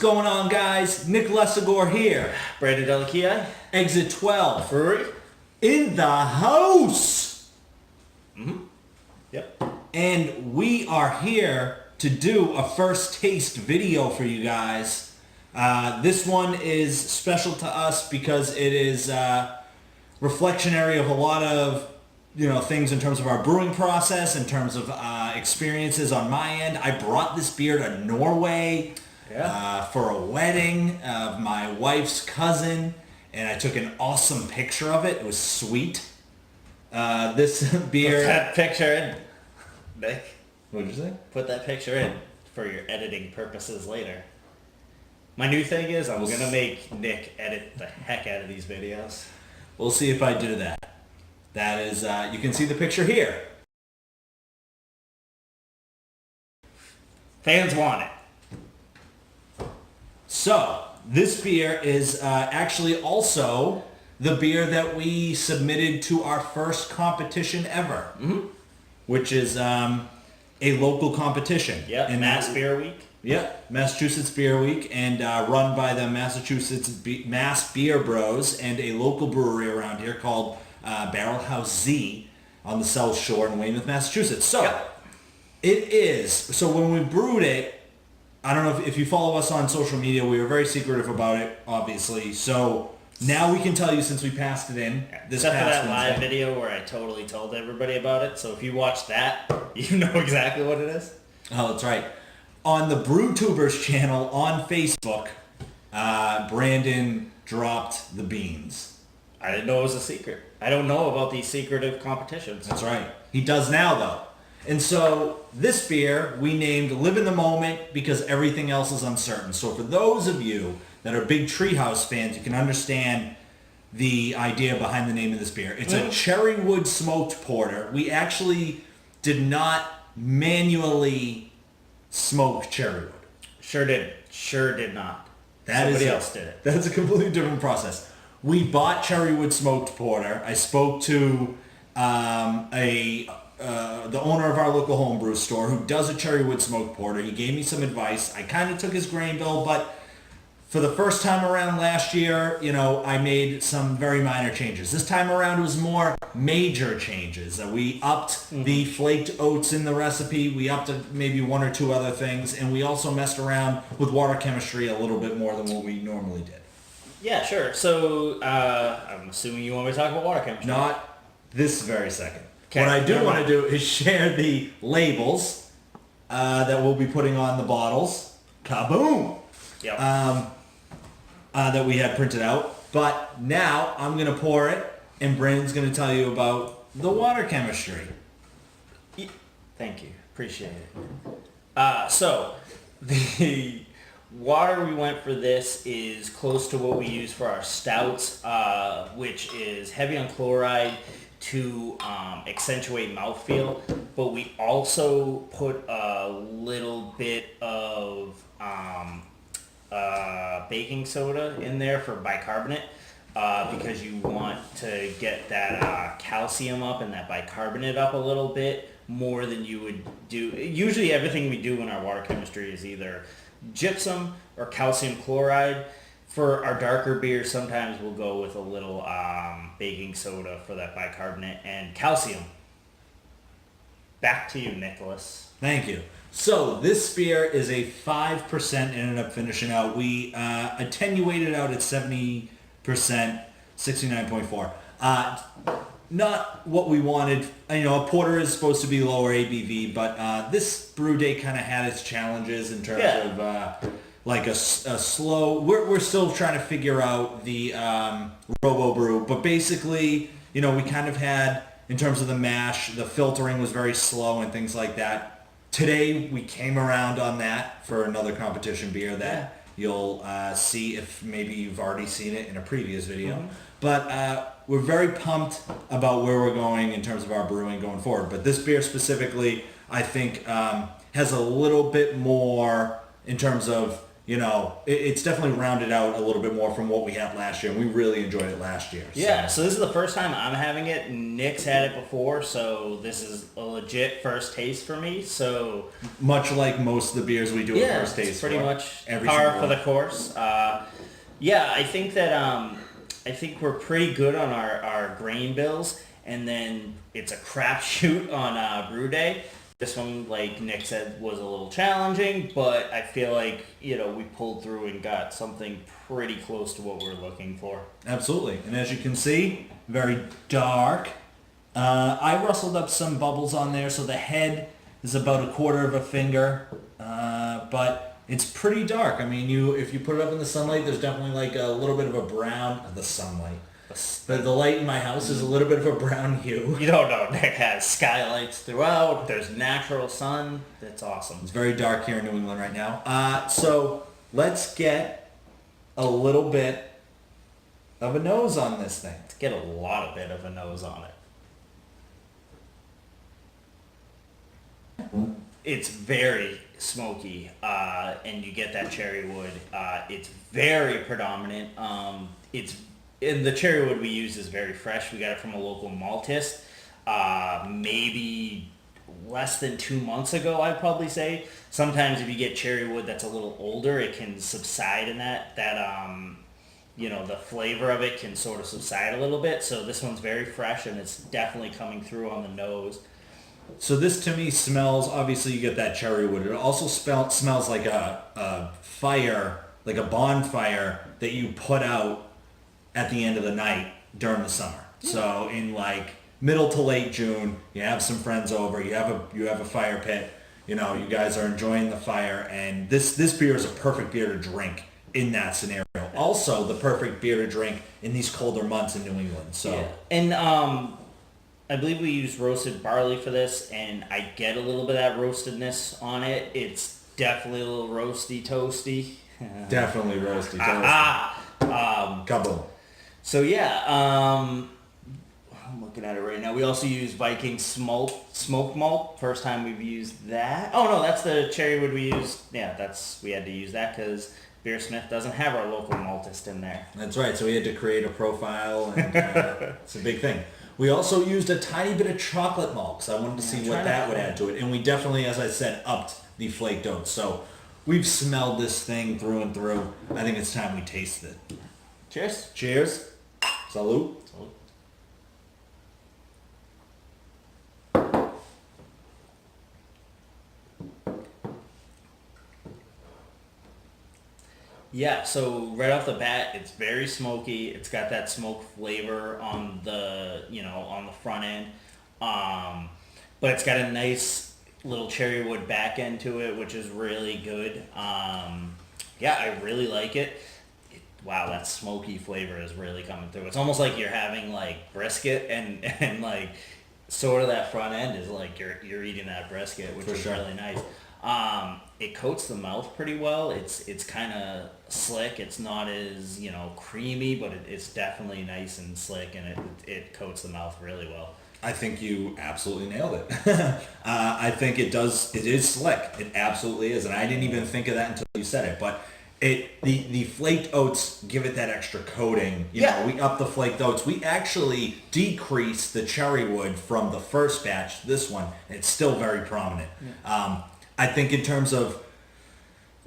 going on, guys? Nick Lesagore here. Brandon Delakia. Exit 12. Brewery. In the house. Yep. And we are here to do a first taste video for you guys. This one is special to us because it is reflectionary of a lot of things in terms of our brewing process, in terms of experiences on my end. I brought this beer to Norway for a wedding of my wife's cousin, and I took an awesome picture of it. It was sweet. This beer... Put that picture in, Nick. What did you say? Put that picture in for your editing purposes later. My new thing is I'm going to make Nick edit the heck out of these videos. We'll see if I do that. That is, you can see the picture here. Fans want it. So, this beer is actually also the beer that we submitted to our first competition ever, which is a local competition. Yeah, Mass Beer Week. Yep, Massachusetts Beer Week, and run by the Massachusetts Mass Beer Bros and a local brewery around here called Barrel House Z on the South Shore in Weymouth, Massachusetts. So, it is. So when we brewed it, I don't know if you follow us on social media, we were very secretive about it, obviously. So now we can tell you since we passed it in. Except for that live video where I totally told everybody about it. So if you watch that, you know exactly what it is. Oh, that's right. On the BrewTubers channel on Facebook, Brandon dropped the beans. I didn't know it was a secret. I don't know about these secretive competitions. That's right. He does now, though. And so this beer we named Live in the Moment because everything else is uncertain. So for those of you that are big Treehouse fans, you can understand the idea behind the name of this beer. It's a Cherrywood Smoked Porter. We actually did not manually smoke Cherrywood. Sure did. Sure did not. Somebody else did it. That's a completely different process. We bought Cherrywood Smoked Porter. I spoke to the owner of our local homebrew store who does a Cherrywood Smoked Porter. He gave me some advice. I kind of took his grain bill, but for the first time around last year, I made some very minor changes. This time around it was more major changes. We upped the flaked oats in the recipe. We upped maybe one or two other things, and we also messed around with water chemistry a little bit more than what we normally did. Yeah, sure. So I'm assuming you want me to talk about water chemistry. Not this very second. Okay. What I do want to do is share the labels that we'll be putting on the bottles. Kaboom! Yep. That we had printed out. But now I'm going to pour it, and Brandon's going to tell you about the water chemistry. Thank you. Appreciate it. So, the water we went for this is close to what we use for our stouts, which is heavy on chloride to accentuate mouthfeel, but we also put a little bit of baking soda in there for bicarbonate because you want to get that calcium up and that bicarbonate up a little bit more than you would do. Usually everything we do in our water chemistry is either gypsum or calcium chloride. For our darker beers, sometimes we'll go with a little baking soda for that bicarbonate and calcium. Back to you, Nicholas. Thank you. So this beer is a 5%, ended up finishing out. We attenuated out at 70%, 69.4. Not what we wanted. A porter is supposed to be lower ABV, but this brew day kind of had its challenges in terms of like a slow. We're still trying to figure out the Robo Brew, but basically, we kind of had, in terms of the mash, the filtering was very slow and things like that. Today we came around on that for another competition beer that you'll see if maybe you've already seen it in a previous video. But we're very pumped about where we're going in terms of our brewing going forward. But this beer specifically, I think, has a little bit more in terms of it's definitely rounded out a little bit more from what we had last year, and we really enjoyed it last year. Yeah, so this is the first time I'm having it. Nick's had it before, so this is a legit first taste for me. So much like most of the beers we do at first taste, it's pretty much every par for the course. I think that I think we're pretty good on our grain bills, and then it's a crapshoot on brew day. This one, like Nick said, was a little challenging, but I feel like, we pulled through and got something pretty close to what we're looking for. Absolutely. And as you can see, very dark. I rustled up some bubbles on there, so the head is about a quarter of a finger, but it's pretty dark. I mean, if you put it up in the sunlight, there's definitely like a little bit of a brown, the sunlight. The light in my house is a little bit of a brown hue. You don't know, Nick has skylights throughout. There's natural sun. That's awesome. It's very dark here in New England right now. So let's get a little bit of a nose on this thing. Let's get a lot of bit of a nose on it. It's very smoky, and you get that cherry wood. It's very predominant. And the cherry wood we use is very fresh. We got it from a local maltist, maybe less than 2 months ago, I'd probably say. Sometimes if you get cherry wood that's a little older, it can subside in that the flavor of it can sort of subside a little bit. So this one's very fresh, and it's definitely coming through on the nose. So this to me smells, obviously you get that cherry wood. It also smells like a fire, like a bonfire that you put out at the end of the night during the summer. Yeah. So in like middle to late June, you have some friends over, you have a fire pit, you guys are enjoying the fire, and this beer is a perfect beer to drink in that scenario. Also the perfect beer to drink in these colder months in New England. So yeah. And I believe we use roasted barley for this, and I get a little bit of that roastedness on it. It's definitely a little roasty toasty. Definitely roasty toasty. Kaboom. So yeah, I'm looking at it right now. We also use Viking smoked malt. First time we've used that. Oh no, that's the cherry wood we used. Yeah, we had to use that because Beersmith doesn't have our local maltist in there. That's right. So we had to create a profile, and it's a big thing. We also used a tiny bit of chocolate malt because I wanted to see what that would add to it. And we definitely, as I said, upped the flaked oats. So we've smelled this thing through and through. I think it's time we taste it. Cheers. Cheers. Salud. Yeah, so right off the bat, it's very smoky. It's got that smoke flavor on the, on the front end. But it's got a nice little cherry wood back end to it, which is really good. I really like it. Wow, that smoky flavor is really coming through. It's almost like you're having like brisket, and like sort of that front end is like you're eating that brisket, which is really nice. It coats the mouth pretty well. It's kind of slick. It's not as creamy, but it's definitely nice and slick, and it coats the mouth really well. I think you absolutely nailed it. I think it does. It is slick. It absolutely is, and I didn't even think of that until you said it, but. The flaked oats give it that extra coating. We up the flaked oats. We actually decreased the cherry wood from the first batch to this one, and it's still very prominent. Yeah. I think in terms of,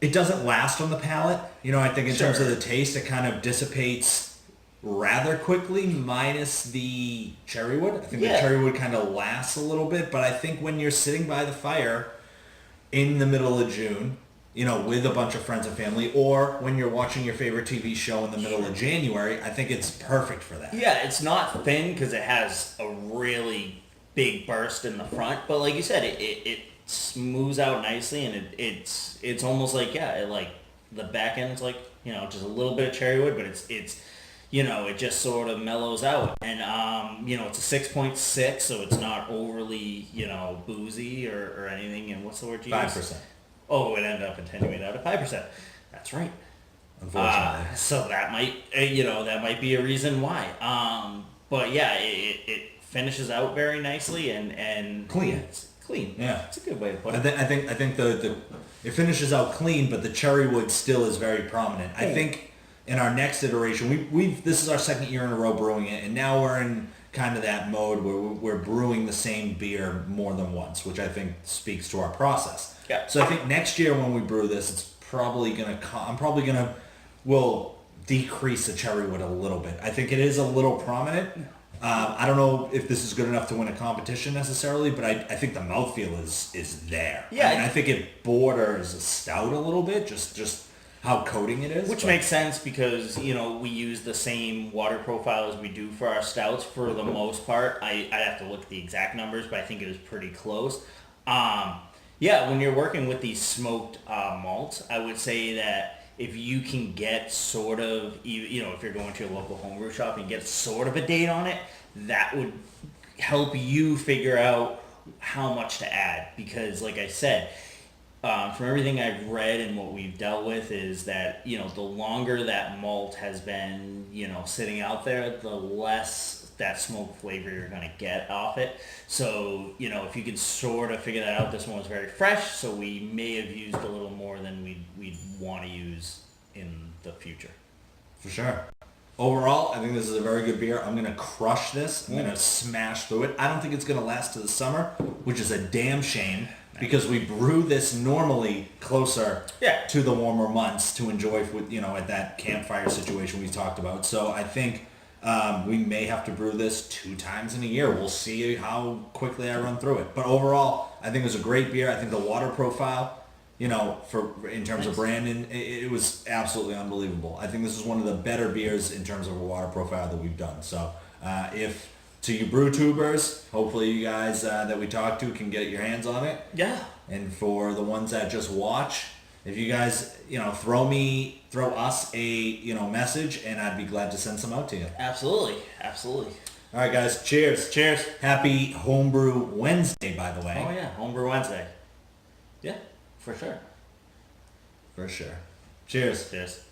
it doesn't last on the palate. I think in terms of the taste, it kind of dissipates rather quickly, minus the cherry wood. I think the cherry wood kind of lasts a little bit, but I think when you're sitting by the fire in the middle of June, with a bunch of friends and family, or when you're watching your favorite TV show in the middle of January, I think it's perfect for that. Yeah, it's not thin because it has a really big burst in the front, but like you said, it smooths out nicely, and it's almost like the back end is like just a little bit of cherry wood, but it's it just sort of mellows out, and it's a 6.6, so it's not overly boozy or anything. And what's the word you use? 5%. Oh, it ended up attenuated out at 5%. That's right. Unfortunately. So that might be a reason why. But yeah, it finishes out very nicely and clean. It's clean. Yeah, it's a good way to put it. I think the it finishes out clean, but the cherrywood still is very prominent. I think in our next iteration, this is our second year in a row brewing it, and now we're in kind of that mode where we're brewing the same beer more than once, which I think speaks to our process. Yeah. So I think next year when we brew this, it's probably we'll decrease the cherrywood a little bit. I think it is a little prominent. I don't know if this is good enough to win a competition necessarily, but I think the mouthfeel is there. Yeah. I think it borders a stout a little bit, just how coating it is. Which makes sense because, we use the same water profile as we do for our stouts for the most part. I'd have to look at the exact numbers, but I think it is pretty close. When you're working with these smoked malts, I would say that if you can get sort of, if you're going to a local homebrew shop and get sort of a date on it, that would help you figure out how much to add. Because like I said, from everything I've read and what we've dealt with is that, the longer that malt has been, sitting out there, the less that smoke flavor you're going to get off it. So, if you can sort of figure that out, this one was very fresh, so we may have used a little more than we'd want to use in the future. For sure. Overall, I think this is a very good beer. I'm going to crush this. I'm going to smash through it. I don't think it's going to last to the summer, which is a damn shame because we brew this normally closer to the warmer months to enjoy with, at that campfire situation we talked about. So I think we may have to brew this 2 times in a year. We'll see how quickly I run through it. But overall, I think it was a great beer. I think the water profile, in terms of Brandon, it was absolutely unbelievable. I think this is one of the better beers in terms of a water profile that we've done. So if to you brew tubers, hopefully you guys that we talked to can get your hands on it. Yeah. And for the ones that just watch, if you guys, throw us a, message, and I'd be glad to send some out to you. Absolutely. All right, guys. Cheers. Cheers. Happy Homebrew Wednesday, by the way. Oh, yeah. Homebrew Wednesday. Yeah, for sure. For sure. Cheers. Cheers.